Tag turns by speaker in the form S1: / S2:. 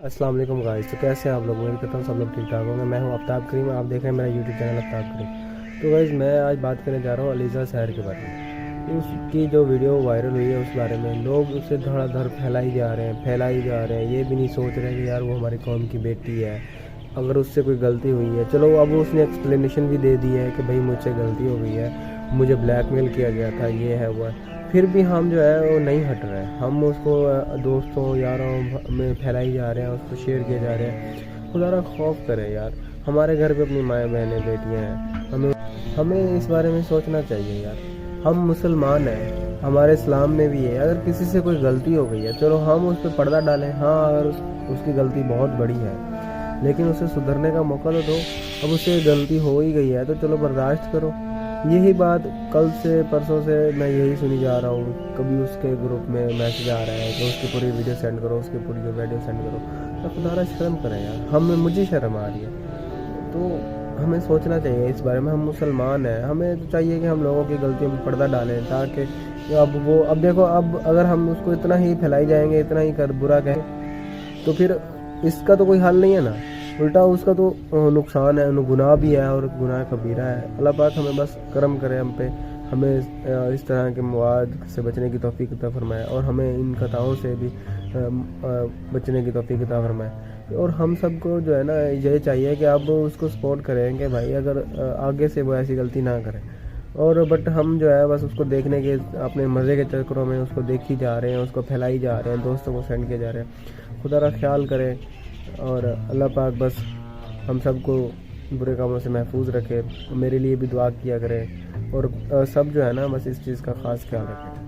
S1: السلام علیکم غائز، تو کیسے ہیں آپ لوگ؟ امید کرتا ہوں سب لوگ ٹھیک ٹھاک ہوں گے۔ میں ہوں آفتاب کریم، آپ دیکھ رہے ہیں میرا یوٹیوب چینل آفتاب کریم۔ تو غائز میں آج بات کرنے جا رہا ہوں علیزہ سحر کے بارے میں۔ اس کی جو ویڈیو وائرل ہوئی ہے اس بارے میں لوگ اسے دھڑا دھڑ پھیلائی جا رہے ہیں، یہ بھی نہیں سوچ رہے کہ یار وہ ہماری قوم کی بیٹی ہے، اگر اس سے کوئی غلطی ہوئی ہے چلو اب اس نے ایکسپلینیشن بھی دے دی ہے کہ بھائی مجھ سے غلطی ہو گئی ہے، مجھے بلیک میل کیا گیا تھا، یہ ہے وہ ہے، پھر بھی ہم جو ہے وہ نہیں ہٹ رہے ہیں، ہم اس کو دوستوں یاروں میں پھیلائی جا رہے ہیں، اس کو شیئر کیے جا رہے ہیں۔ خدا را خوف کرے یار، ہمارے گھر پہ اپنی مائیں بہنیں بیٹیاں ہیں، ہمیں اس بارے میں سوچنا چاہیے یار۔ ہم مسلمان ہیں، ہمارے اسلام میں بھی ہے اگر کسی سے کوئی غلطی ہو گئی ہے چلو ہم اس پہ پردہ ڈالیں، ہاں اگر اس کی غلطی بہت بڑی ہے لیکن اسے سدھرنے کا موقع تو دو۔ اب اسے غلطی ہو ہی گئی ہے تو چلو برداشت کرو۔ یہی بات کل سے پرسوں سے میں یہی سنی جا رہا ہوں، کبھی اس کے گروپ میں میسیج آ رہا ہے کہ اس کی پوری ویڈیو سینڈ کرو، اس کی پوری ویڈیو سینڈ کرو۔ تو خدا را شرم کریں یار، مجھے شرم آ رہی ہے۔ تو ہمیں سوچنا چاہیے اس بارے میں، ہم مسلمان ہیں، ہمیں تو چاہیے کہ ہم لوگوں کی غلطیوں پہ پردہ ڈالیں تاکہ اب دیکھو اب اگر ہم اس کو اتنا ہی پھیلائی جائیں گے، اتنا ہی برا کہیں تو پھر اس کا تو کوئی حل نہیں ہے نا، الٹا اس کا تو نقصان ہے، گناہ بھی ہے اور گناہ کبیرہ ہے۔ اللہ پاک ہمیں بس کرم کرے ہم پہ، ہمیں اس طرح کے مواد سے بچنے کی توفیق عطا فرمائے اور ہمیں ان خطاؤں سے بھی بچنے کی توفیق عطا فرمائے۔ اور ہم سب کو جو ہے نا یہ چاہیے کہ اب اس کو سپورٹ کریں کہ بھائی اگر آگے سے وہ ایسی غلطی نہ کریں، اور بٹ ہم جو ہے بس اس کو دیکھنے کے اپنے مزے کے چکروں میں اس کو دیکھی جا رہے ہیں، اس کو پھیلائی جا رہے ہیں، دوستوں کو سینڈ کیے جا رہے ہیں۔ خدا را خیال کرے اور اللہ پاک بس ہم سب کو برے کاموں سے محفوظ رکھے۔ میرے لیے بھی دعا کیا کرے اور سب جو ہے نا بس اس چیز کا خاص خیال رکھیں۔